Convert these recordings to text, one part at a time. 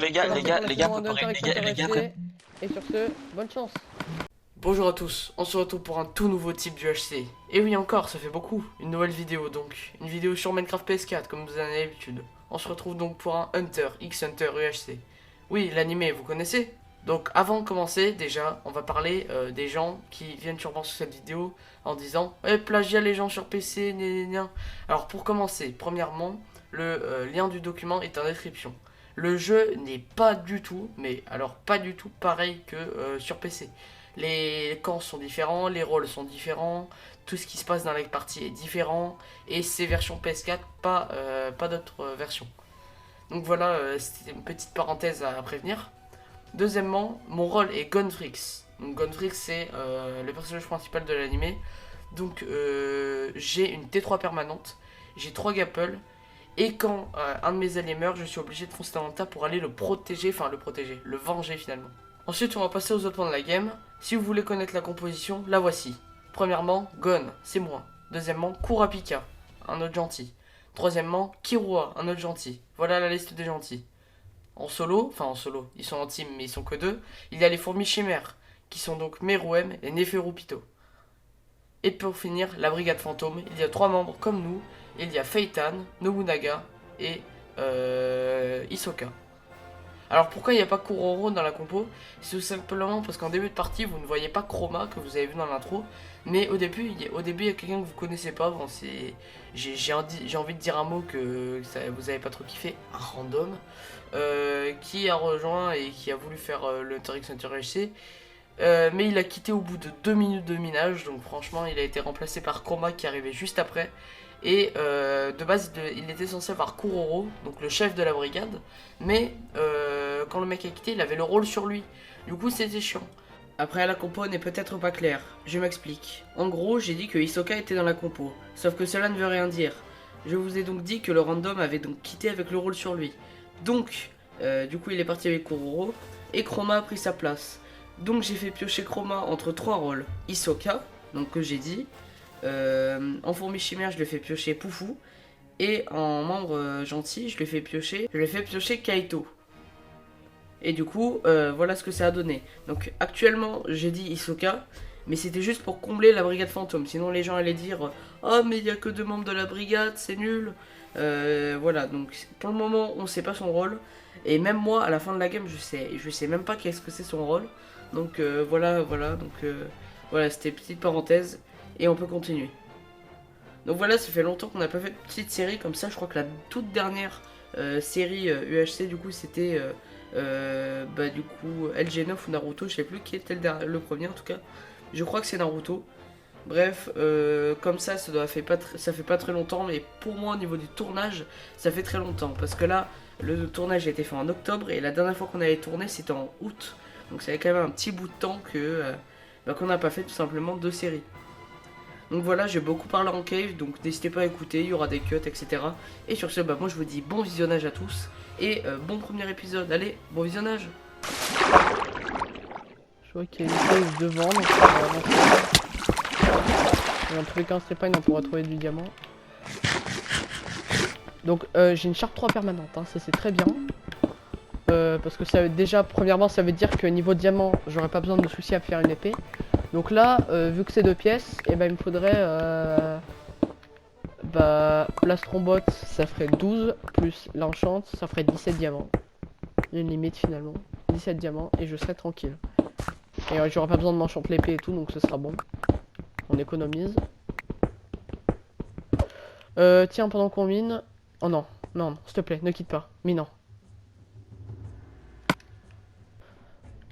les gars, préparez, les gars. Et sur ce, bonne chance. Bonjour à tous, on se retrouve pour un tout nouveau type du HC. Et oui encore, ça fait beaucoup, une nouvelle vidéo donc. Une vidéo sur Minecraft PS4 comme vous en avez l'habitude. On se retrouve donc pour un Hunter, X Hunter UHC. Oui, l'animé, vous connaissez? Donc avant de commencer, déjà, on va parler des gens qui viennent sûrement sur cette vidéo en disant « plagiat les gens sur PC, gna gna gna. » Alors pour commencer, premièrement, le lien du document est en description. Le jeu n'est pas du tout, mais alors pas du tout pareil que sur PC. Les camps sont différents, les rôles sont différents, tout ce qui se passe dans la partie est différent, et c'est version PS4, pas d'autres versions. Donc voilà, c'était une petite parenthèse à prévenir. Deuxièmement, mon rôle est Gunfrix. Donc Gunfrix c'est le personnage principal de l'animé. Donc j'ai une T3 permanente, j'ai 3 gapples, et quand un de mes alliés meurt, je suis obligé de foncer dans le tas pour aller le protéger, le venger finalement. Ensuite, on va passer aux autres points de la game. Si vous voulez connaître la composition, la voici. Premièrement, Gon, c'est moi. Deuxièmement, Kurapika, un autre gentil. Troisièmement, Kirua, un autre gentil. Voilà la liste des gentils. En solo, ils sont en team mais ils sont que deux, il y a les fourmis chimères, qui sont donc Meruem et Neferupito. Et pour finir, la brigade fantôme, il y a 3 membres comme nous, il y a Feitan, Nobunaga et Hisoka. Alors pourquoi il n'y a pas Kuroro dans la compo? C'est tout simplement parce qu'en début de partie vous ne voyez pas Chroma que vous avez vu dans l'intro. Mais au début il y a quelqu'un que vous connaissez pas. Bon, j'ai envie de dire un mot que vous avez pas trop kiffé. Un random qui a rejoint et qui a voulu faire le Hunter x Hunter HC. Mais il a quitté au bout de 2 minutes de minage. Donc franchement il a été remplacé par Chroma qui arrivait juste après. Et de base, il était censé avoir Kuroro, donc le chef de la brigade. Mais quand le mec a quitté, il avait le rôle sur lui. Du coup, c'était chiant. Après, la compo n'est peut-être pas claire. Je m'explique. En gros, j'ai dit que Hisoka était dans la compo. Sauf que cela ne veut rien dire. Je vous ai donc dit que le random avait donc quitté avec le rôle sur lui. Donc, du coup, il est parti avec Kuroro. Et Chroma a pris sa place. Donc, j'ai fait piocher Chroma entre 3 rôles. Hisoka, donc que j'ai dit. En fourmi chimère, je lui ai fait piocher Poufou. Et en membre gentil, je lui ai fait piocher Kaito. Et du coup, voilà ce que ça a donné. Donc actuellement, j'ai dit Hisoka, mais c'était juste pour combler la brigade fantôme. Sinon, les gens allaient dire « Oh, mais il n'y a que 2 membres de la brigade, c'est nul !» Voilà, donc pour le moment, on ne sait pas son rôle. Et même moi, à la fin de la game, je sais même pas qu'est-ce que c'est son rôle. Donc voilà, c'était une petite parenthèse. Et on peut continuer. Donc voilà, ça fait longtemps qu'on n'a pas fait de petite série comme ça. Je crois que la toute dernière série UHC du coup c'était du coup LG9 ou Naruto, je sais plus qui était le premier en tout cas. Je crois que c'est Naruto. Bref, comme ça fait pas très longtemps, mais pour moi au niveau du tournage, ça fait très longtemps. Parce que là, le tournage a été fait en octobre et la dernière fois qu'on avait tourné c'était en août. Donc ça fait quand même un petit bout de temps qu'on n'a pas fait tout simplement de série. Donc voilà, j'ai beaucoup parlé en cave, donc n'hésitez pas à écouter, il y aura des cuts, etc. Et sur ce, moi je vous dis bon visionnage à tous, et bon premier épisode, allez, bon visionnage. Je vois qu'il y a une cave devant, donc on va avancer. Et dans tous les cas, on pourra trouver du diamant. Donc j'ai une Sharp 3 permanente, hein, ça c'est très bien. Parce que ça déjà, premièrement, ça veut dire que niveau diamant, j'aurais pas besoin de soucis à faire une épée. Donc là, vu que c'est 2 pièces, et il me faudrait l'astrombot, ça ferait 12, plus l'enchant, ça ferait 17 diamants. Il y a une limite finalement, 17 diamants, et je serai tranquille. Et j'aurai pas besoin de m'enchanter l'épée et tout, donc ce sera bon. On économise. Tiens, pendant qu'on mine... Oh non, non, s'il te plaît, ne quitte pas, minant.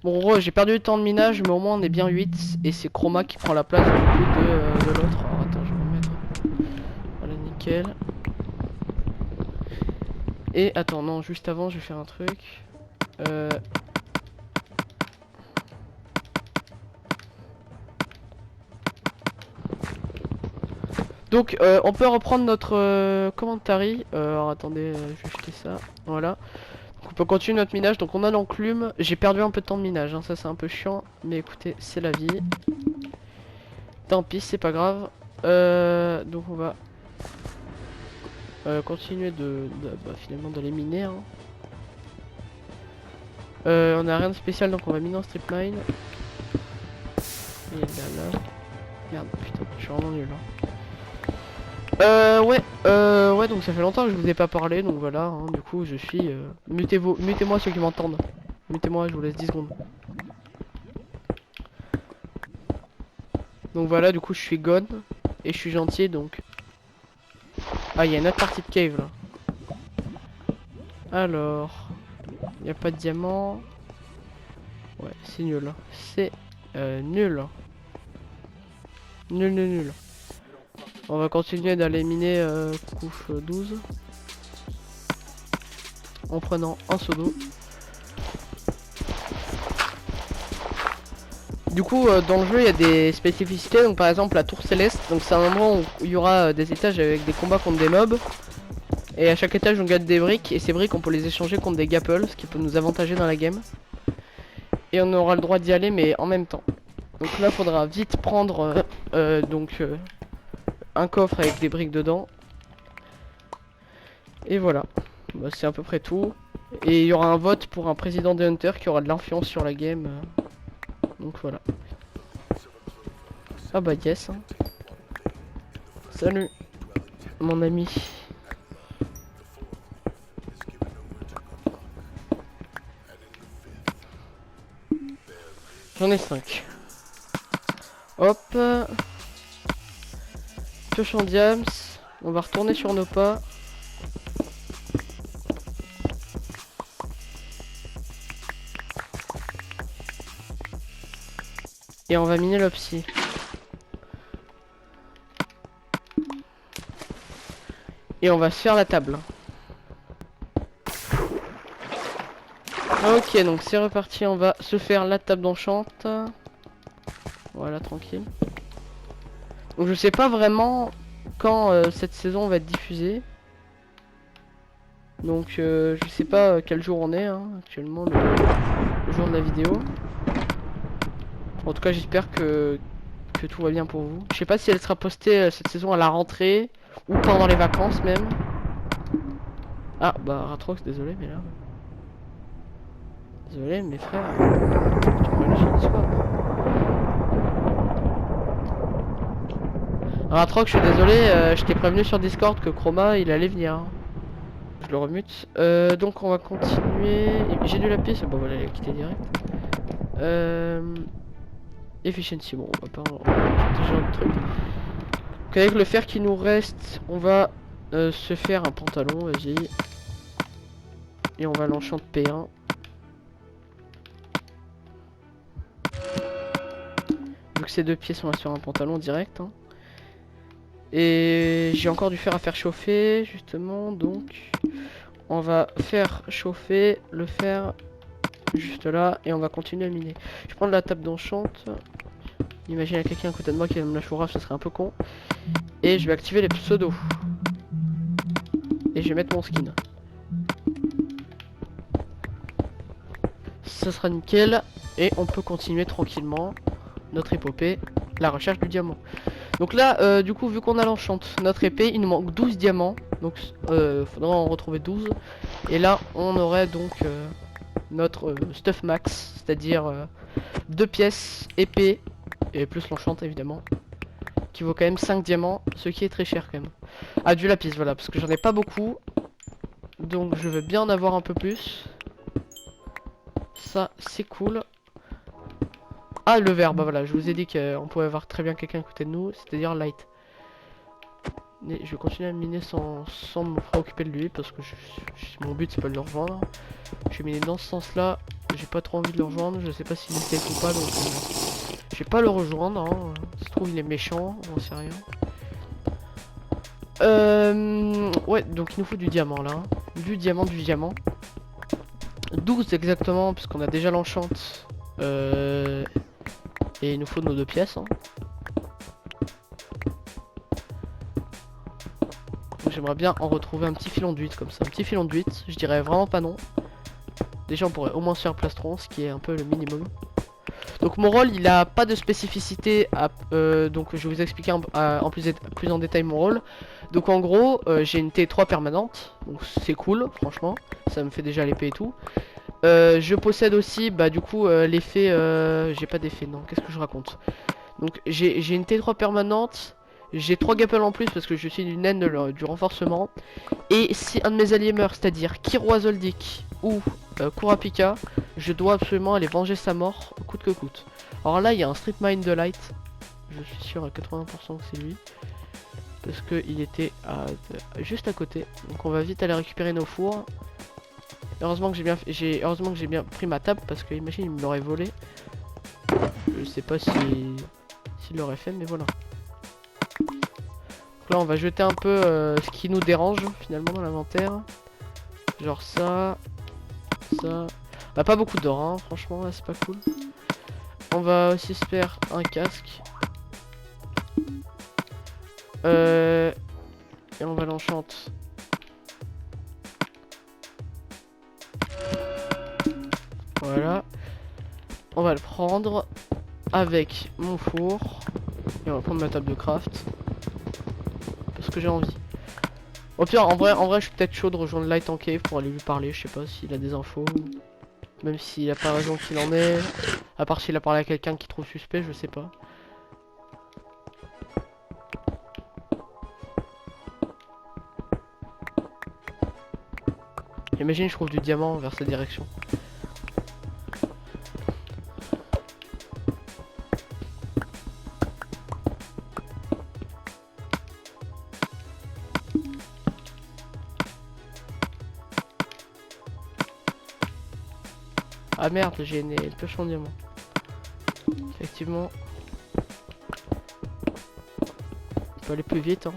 Bon, j'ai perdu le temps de minage, mais au moins on est bien 8. Et c'est Chroma qui prend la place du coup de l'autre. Alors attends, je vais remettre. Voilà, nickel. Et attends, non, juste avant, je vais faire un truc. Donc, on peut reprendre notre commentary. Alors attendez, je vais jeter ça. Voilà. On peut continuer notre minage, donc on a l'enclume. J'ai perdu un peu de temps de minage, hein. Ça c'est un peu chiant, mais écoutez, c'est la vie. Tant pis, c'est pas grave. Donc on va continuer finalement de les miner, hein. On a rien de spécial donc on va miner en strip mine. Et là. Merde, putain, je suis vraiment nul là. Ouais, donc ça fait longtemps que je vous ai pas parlé, donc voilà, hein, du coup je suis... Mutez-moi ceux qui m'entendent. Mutez-moi, je vous laisse 10 secondes. Donc voilà, du coup je suis gone, et je suis gentil, donc... Ah, il y a une autre partie de cave là. Alors... Il n'y a pas de diamant. Ouais, c'est nul. C'est nul. Nul. On va continuer d'aller miner couche 12. En prenant un seau d'eau. Du coup, dans le jeu, il y a des spécificités. Donc, par exemple, la tour céleste. Donc, c'est un endroit où il y aura des étages avec des combats contre des mobs. Et à chaque étage, on gagne des briques. Et ces briques, on peut les échanger contre des gapples, ce qui peut nous avantager dans la game. Et on aura le droit d'y aller, mais en même temps. Donc là, faudra vite prendre un coffre avec des briques dedans. Et voilà. Bah, c'est à peu près tout. Et il y aura un vote pour un président des Hunters qui aura de l'influence sur la game. Donc voilà. Ah bah yes. Hein. Salut, mon ami. J'en ai 5. Hop. Pioche en diams. On va retourner sur nos pas. Et on va miner l'opsie. Et on va se faire la table. Ok, donc c'est reparti, on va se faire la table d'enchante. Voilà, tranquille. Donc je sais pas vraiment quand cette saison va être diffusée. Donc je sais pas quel jour on est hein, actuellement, le jour de la vidéo. En tout cas j'espère que tout va bien pour vous. Je sais pas si elle sera postée cette saison à la rentrée ou pendant les vacances même. Ah bah Ratrox, désolé mais là... Désolé mes frères, tu me relâches sur Discord. Ratrox, je suis désolé, je t'ai prévenu sur Discord que Chroma il allait venir. Je le remute. Donc on va continuer. J'ai du lapis, bon voilà, il a quitté direct. Efficiency, bon on va pas déjà le truc. Donc avec le fer qui nous reste, on va se faire un pantalon, vas-y. Et on va l'enchanter P1. Vu que ces deux pièces, on va se faire un pantalon direct. Hein. Et j'ai encore du fer à faire chauffer, justement, donc on va faire chauffer le fer juste là et on va continuer à miner. Je vais prendre la table d'enchante. Imagine à quelqu'un à côté de moi qui va me la chouraf, ça serait un peu con. Et je vais activer les pseudos. Et je vais mettre mon skin. Ça sera nickel. Et on peut continuer tranquillement notre épopée, la recherche du diamant. Donc là, du coup, vu qu'on a l'enchante, notre épée, il nous manque 12 diamants. Donc, faudra en retrouver 12. Et là, on aurait donc notre stuff max, c'est-à-dire 2 pièces, épée, et plus l'enchante évidemment, qui vaut quand même 5 diamants, ce qui est très cher quand même. Ah, du lapis, voilà, parce que j'en ai pas beaucoup. Donc, je veux bien en avoir un peu plus. Ça, c'est cool. Ah, le verre, bah voilà, je vous ai dit qu'on pouvait avoir très bien quelqu'un à côté de nous, c'est-à-dire Light. Mais je vais continuer à miner sans me préoccuper de lui, parce que mon but c'est pas de le rejoindre. Je vais miner dans ce sens-là, j'ai pas trop envie de le rejoindre, je sais pas s'il est safe ou pas, donc je vais pas le rejoindre, hein. Ça se trouve il est méchant, on sait rien. Ouais, donc il nous faut du diamant là, du diamant. 12 exactement, puisqu'on a déjà l'enchante. Et il nous faut nos 2 pièces. Hein. J'aimerais bien en retrouver un petit filon de 8 comme ça. Un petit filon de 8, je dirais vraiment pas non. Déjà on pourrait au moins se faire plastron, ce qui est un peu le minimum. Donc mon rôle il a pas de spécificité. Donc je vais vous expliquer en plus en détail mon rôle. Donc en gros j'ai une T3 permanente. Donc c'est cool franchement. Ça me fait déjà l'épée et tout. Je possède aussi, bah du coup, l'effet... J'ai pas d'effet, non. Qu'est-ce que je raconte? Donc j'ai une T3 permanente. J'ai 3 gapples en plus parce que je suis une naine du renforcement. Et si un de mes alliés meurt, c'est-à-dire Kiro Azoldyck ou Kurapika, je dois absolument aller venger sa mort, coûte que coûte. Alors là, il y a un Strip Mine de Light. Je suis sûr à 80% que c'est lui. Parce qu'il était juste à côté. Donc on va vite aller récupérer nos fours. Heureusement que j'ai bien pris ma table parce que imagine il me l'aurait volé. Je sais pas s'il l'aurait fait, mais voilà. Donc là on va jeter un peu ce qui nous dérange finalement dans l'inventaire. Genre ça. Ça. Bah pas beaucoup d'or hein, franchement là c'est pas cool. On va aussi se faire un casque. Et on va l'enchante. Voilà. On va le prendre avec mon four. Et on va prendre ma table de craft. Parce que j'ai envie. Au pire, en vrai, je suis peut-être chaud de rejoindre Light en cave pour aller lui parler. Je sais pas s'il a des infos. Même s'il a pas raison qu'il en est. À part s'il a parlé à quelqu'un qui trouve suspect, je sais pas. Imagine, je trouve du diamant vers cette direction. Ah merde, j'ai une pioche en diamant. Effectivement. On peut aller plus vite hein.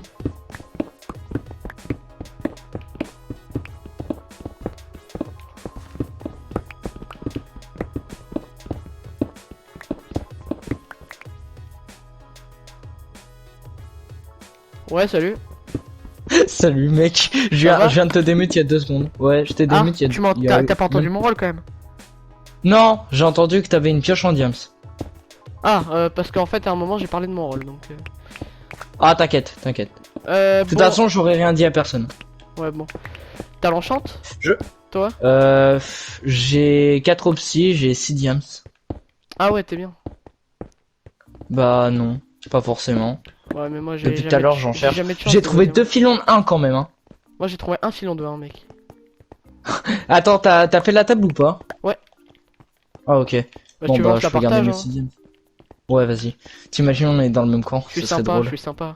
Ouais, salut. Salut mec, je viens de te démute il y a 2 secondes. Ouais, je t'ai démute il y a... T'as pas entendu mon rôle quand même? Non, j'ai entendu que t'avais une pioche en diams. Ah, parce qu'en fait à un moment j'ai parlé de mon rôle donc... Ah t'inquiète, t'inquiète. De toute façon j'aurais rien dit à personne. Ouais bon. T'as l'enchante? Toi? J'ai 4 opsis, j'ai 6 diams. Ah ouais, t'es bien. Bah non, pas forcément. Ouais mais moi j'ai... Depuis tout à l'heure j'en cherche. J'ai J'ai trouvé 2 filons de 1 quand même hein. Moi j'ai trouvé un filon de 1 mec. Attends, t'as fait la table ou pas? Ouais. Ah ok. Bah, Bon tu bah veux, je peux garder mes 6 diams. Ouais vas-y. T'imagines on est dans le même camp, je suis ce serait sympa, drôle. je suis sympa.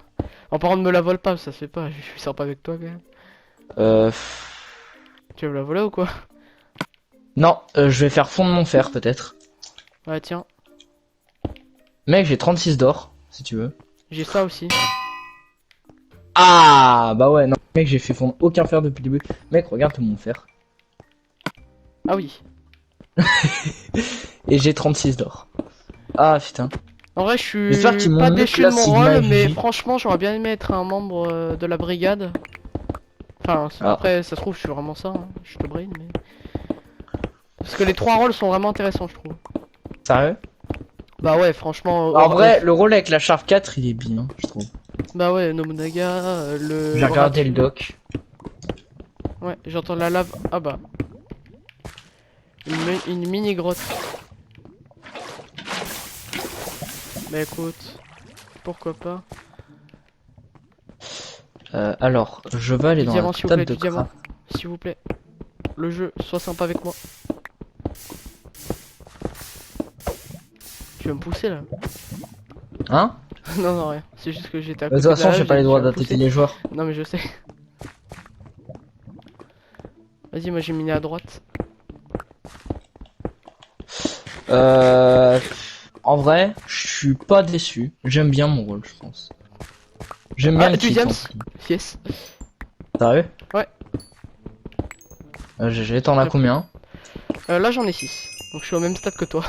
En parlant de me la vole pas, ça se fait pas, je suis sympa avec toi quand même. Tu veux me la voler ou quoi? Non, je vais faire fondre mon fer peut-être. Ouais tiens, Mec j'ai 36 d'or, si tu veux. j'ai ça aussi. Ah bah ouais, non mec j'ai fait fondre aucun fer depuis le début. Mec regarde tout mon fer. Ah oui. Et j'ai 36 d'or. Ah putain. En vrai je suis J'espère qu'ils m'ont pas mis déçu de classe mon Sigma rôle, mais FJ. franchement j'aurais bien aimé être un membre de la brigade. Enfin Ah. après ça se trouve je suis vraiment ça, hein. Je te brain mais... Parce que les 3 rôles sont vraiment intéressants je trouve. Sérieux? Bah ouais franchement... En vrai le rôle avec la Sharp 4 il est bien je trouve. Bah ouais Nobunaga, le... J'ai regardé le doc. Ouais j'entends la lave, ah bah. Une mini grotte. Bah écoute, pourquoi pas. Alors je vais aller Du dans diamant, la s'il vous table plaît, de du diamant. craft. S'il vous plaît. Le jeu, sois sympa avec moi. Tu vas me pousser là? Hein? Non, non, rien. C'est juste que j'étais à De côté toute façon de la j'ai lave, pas les tu droits vas me d'attaquer pousser. les joueurs. Non, mais je sais. Vas-y, moi j'ai miné à droite. En vrai je suis pas déçu. J'aime bien mon rôle je pense. J'aime bien Ah, le du kit. diams. En plus. Yes. Sérieux? Ouais. GG, t'en as combien? Là j'en ai 6. Donc je suis au même stade que toi.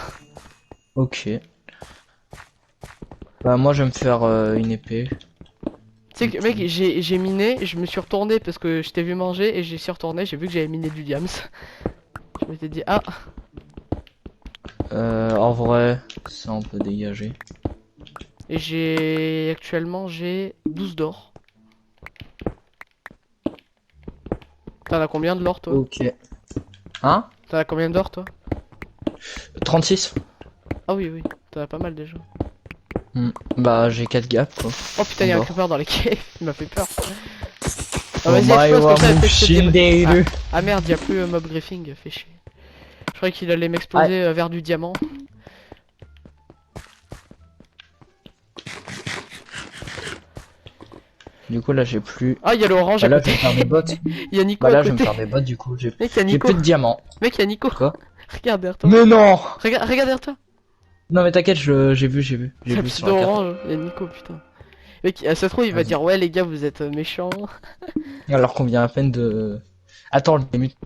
Ok. Bah moi je vais me faire une épée. Tu sais que mec, j'ai miné, je me suis retourné parce que je t'ai vu manger et j'ai suis retourné, j'ai vu que j'avais miné du diams. Je m'étais dit ah. En vrai, ça on peut dégager. Et actuellement j'ai 12 d'or. T'en as combien de l'or toi? Ok. Hein? T'as combien d'or toi? 36. Ah oui, oui, t'en as pas mal déjà. Bah j'ai 4 gaps quoi. Oh putain, y'a un creeper dans les caves, il m'a fait peur. Ah, Oh vas-y, my explose comme ça, wa peut-être que je te Shinderu. ah merde, y'a plus mob griffing, fait chier. Je croyais qu'il allait m'exploser vers du diamant. Du coup là j'ai plus. Ah, y'a l'orange Bah à là je côté. vais me faire des bottes. Y'a Nico Bah à là je vais me côté. faire des bottes du coup. J'ai Mec, y'a Nico. plus de diamants. Mec, y'a Nico. Quoi? Regarde derrière toi. Mais non. Regarde derrière toi. Non mais t'inquiète, j'ai vu. J'ai vu C'est sur la carte. orange. Y'a Nico, putain. Mec, ça se trouve, il va Vas-y. dire ouais, les gars, vous êtes méchants. Alors qu'on vient à peine de. Attends, le mute.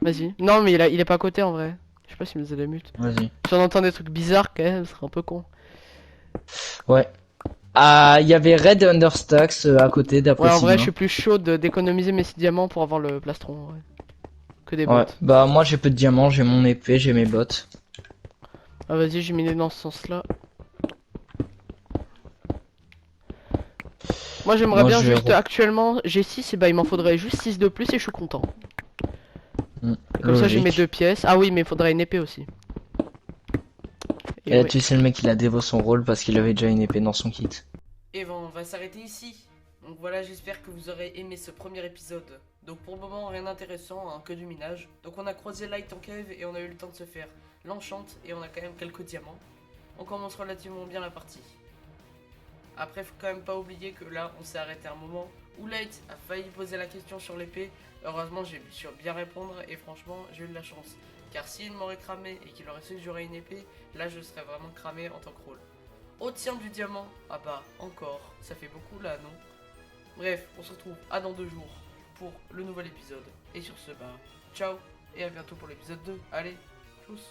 Vas-y. Non, mais il est pas à côté en vrai. Je sais pas s'il me faisait la mute. Vas-y. Si on entend des trucs bizarres, quand même, ce serait un peu con. Ouais. Ah, il y avait Red Understacks à côté d'après Ouais, en vrai, Sylvain. je suis plus chaud d'économiser mes 6 diamants pour avoir le plastron. Ouais. Que des Ouais. bottes. Bah moi j'ai peu de diamants, j'ai mon épée, j'ai mes bottes. Ah, vas-y, j'ai miné dans ce sens-là. Moi, j'aimerais bien juste actuellement, j'ai 6 et bah il m'en faudrait juste 6 de plus et je suis content. Comme ça, j'ai mes 2 pièces. Ah oui, mais il faudrait une épée aussi. Et là, ouais. tu sais, le mec il a dévo son rôle parce qu'il avait déjà une épée dans son kit. Et bon, on va s'arrêter ici. Donc voilà, j'espère que vous aurez aimé ce premier épisode. Donc pour le moment, rien d'intéressant, hein, que du minage. Donc on a croisé Light en cave et on a eu le temps de se faire l'enchant et on a quand même quelques diamants. On commence relativement bien la partie. Après, faut quand même pas oublier que là, on s'est arrêté un moment où Light a failli poser la question sur l'épée. Heureusement, j'ai su bien répondre et franchement, j'ai eu de la chance. Car s'il m'aurait cramé et qu'il aurait su que j'aurais une épée, là je serais vraiment cramé en tant que rôle. Au tien du diamant, ah bah encore, ça fait beaucoup là, non? Bref, on se retrouve à dans 2 jours pour le nouvel épisode. Et sur ce, bah, ciao et à bientôt pour l'épisode 2. Allez, tchuss.